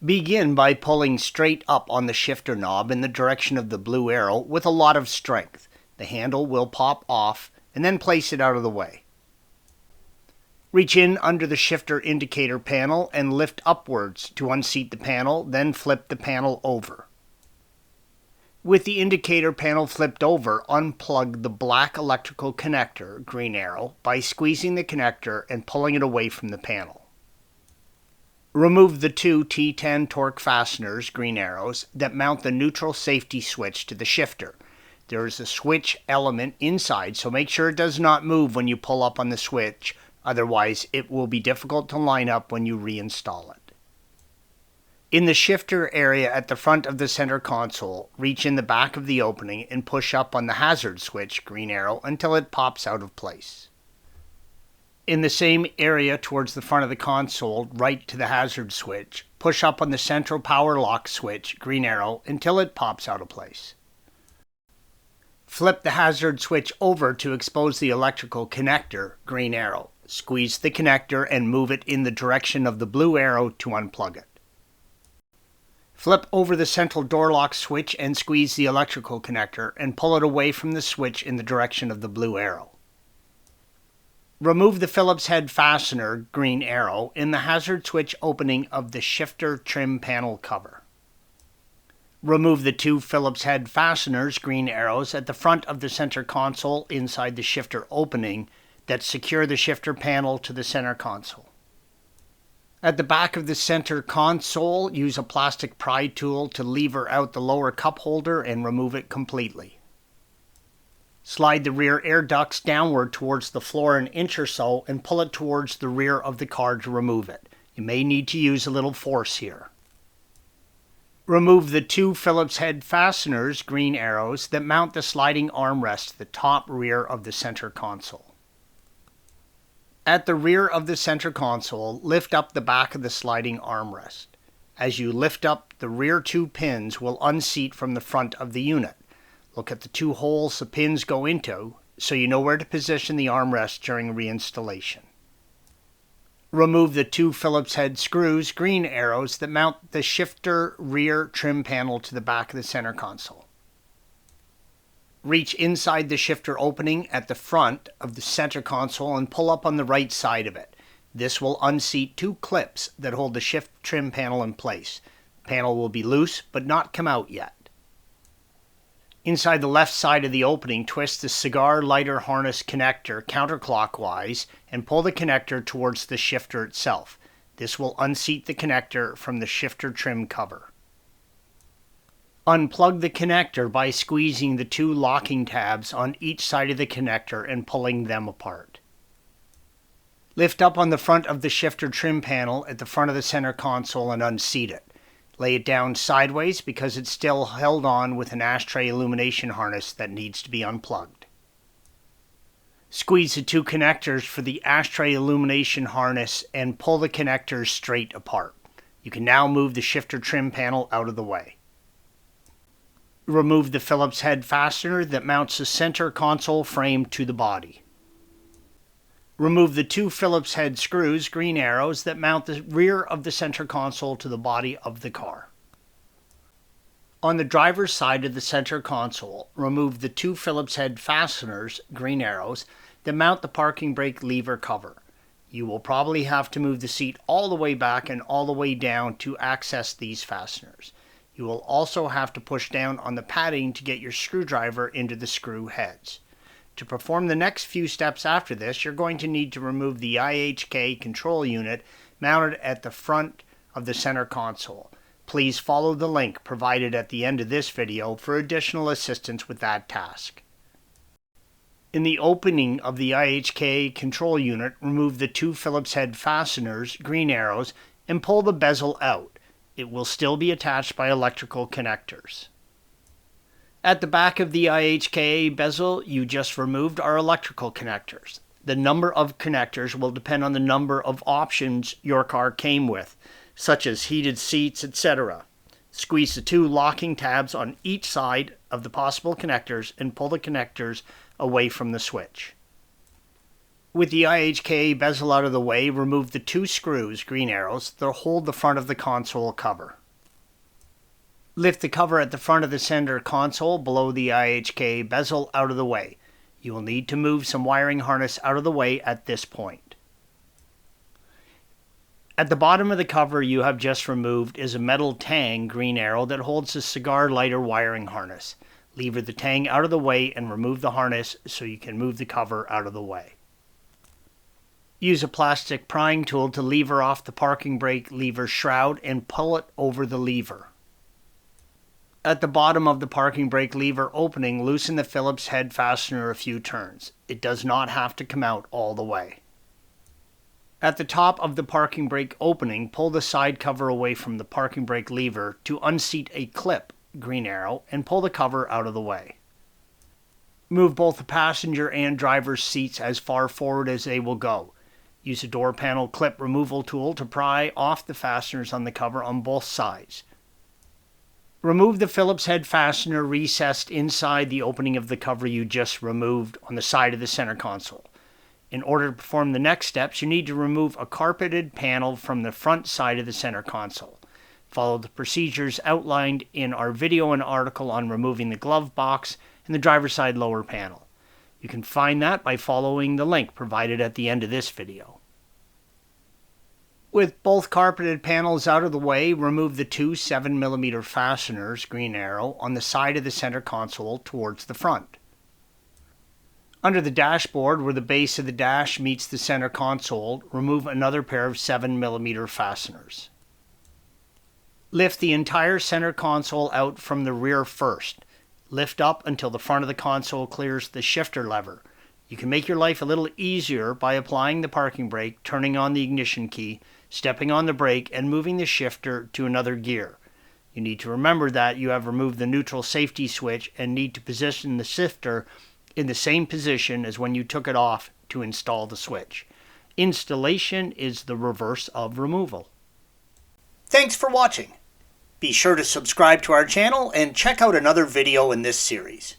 Begin by pulling straight up on the shifter knob in the direction of the blue arrow with a lot of strength. The handle will pop off, and then place it out of the way. Reach in under the shifter indicator panel and lift upwards to unseat the panel, then flip the panel over. With the indicator panel flipped over, unplug the black electrical connector, green arrow, by squeezing the connector and pulling it away from the panel. Remove the two T10 torque fasteners, green arrows, that mount the neutral safety switch to the shifter. There is a switch element inside, so make sure it does not move when you pull up on the switch, otherwise it will be difficult to line up when you reinstall it. In the shifter area at the front of the center console, reach in the back of the opening and push up on the hazard switch, green arrow, until it pops out of place. In the same area towards the front of the console, right to the hazard switch, push up on the central power lock switch, green arrow, until it pops out of place. Flip the hazard switch over to expose the electrical connector, green arrow. Squeeze the connector and move it in the direction of the blue arrow to unplug it. Flip over the central door lock switch and squeeze the electrical connector and pull it away from the switch in the direction of the blue arrow. Remove the Phillips head fastener, green arrow, in the hazard switch opening of the shifter trim panel cover. Remove the two Phillips head fasteners, green arrows, at the front of the center console inside the shifter opening that secure the shifter panel to the center console. At the back of the center console, use a plastic pry tool to lever out the lower cup holder and remove it completely. Slide the rear air ducts downward towards the floor an inch or so and pull it towards the rear of the car to remove it. You may need to use a little force here. Remove the two Phillips head fasteners, green arrows, that mount the sliding armrest to the top rear of the center console. At the rear of the center console, lift up the back of the sliding armrest. As you lift up, the rear two pins will unseat from the front of the unit. Look at the two holes the pins go into, so you know where to position the armrest during reinstallation. Remove the two Phillips head screws, green arrows, that mount the shifter rear trim panel to the back of the center console. Reach inside the shifter opening at the front of the center console and pull up on the right side of it. This will unseat two clips that hold the shift trim panel in place. The panel will be loose but not come out yet. Inside the left side of the opening, twist the cigar lighter harness connector counterclockwise and pull the connector towards the shifter itself. This will unseat the connector from the shifter trim cover. Unplug the connector by squeezing the two locking tabs on each side of the connector and pulling them apart. Lift up on the front of the shifter trim panel at the front of the center console and unseat it. Lay it down sideways because it's still held on with an ashtray illumination harness that needs to be unplugged. Squeeze the two connectors for the ashtray illumination harness and pull the connectors straight apart. You can now move the shifter trim panel out of the way. Remove the Phillips head fastener that mounts the center console frame to the body. Remove the two Phillips head screws, green arrows, that mount the rear of the center console to the body of the car. On the driver's side of the center console, remove the two Phillips head fasteners, green arrows, that mount the parking brake lever cover. You will probably have to move the seat all the way back and all the way down to access these fasteners. You will also have to push down on the padding to get your screwdriver into the screw heads. To perform the next few steps after this, you're going to need to remove the IHK control unit mounted at the front of the center console. Please follow the link provided at the end of this video for additional assistance with that task. In the opening of the IHK control unit, remove the two Phillips head fasteners, green arrows, and pull the bezel out. It will still be attached by electrical connectors. At the back of the IHK bezel you just removed are electrical connectors. The number of connectors will depend on the number of options your car came with, such as heated seats, etc. Squeeze the two locking tabs on each side of the possible connectors and pull the connectors away from the switch. With the IHK bezel out of the way, remove the 2 screws, green arrows, that hold the front of the console cover. Lift the cover at the front of the center console below the IHK bezel out of the way. You will need to move some wiring harness out of the way at this point. At the bottom of the cover you have just removed is a metal tang, green arrow, that holds the cigar lighter wiring harness. Lever the tang out of the way and remove the harness so you can move the cover out of the way. Use a plastic prying tool to lever off the parking brake lever shroud and pull it over the lever. At the bottom of the parking brake lever opening, loosen the Phillips head fastener a few turns. It does not have to come out all the way. At the top of the parking brake opening, pull the side cover away from the parking brake lever to unseat a clip, green arrow, and pull the cover out of the way. Move both the passenger and driver's seats as far forward as they will go. Use a door panel clip removal tool to pry off the fasteners on the cover on both sides. Remove the Phillips head fastener recessed inside the opening of the cover you just removed on the side of the center console. In order to perform the next steps, you need to remove a carpeted panel from the front side of the center console. Follow the procedures outlined in our video and article on removing the glove box and the driver's side lower panel. You can find that by following the link provided at the end of this video. With both carpeted panels out of the way, remove the 2 7mm fasteners, green arrow, on the side of the center console towards the front. Under the dashboard, where the base of the dash meets the center console, remove another pair of 7mm fasteners. Lift the entire center console out from the rear first. Lift up until the front of the console clears the shifter lever. You can make your life a little easier by applying the parking brake, turning on the ignition key, stepping on the brake, and moving the shifter to another gear. You need to remember that you have removed the neutral safety switch and need to position the shifter in the same position as when you took it off to install the switch. Installation is the reverse of removal. Thanks for watching. Be sure to subscribe to our channel and check out another video in this series.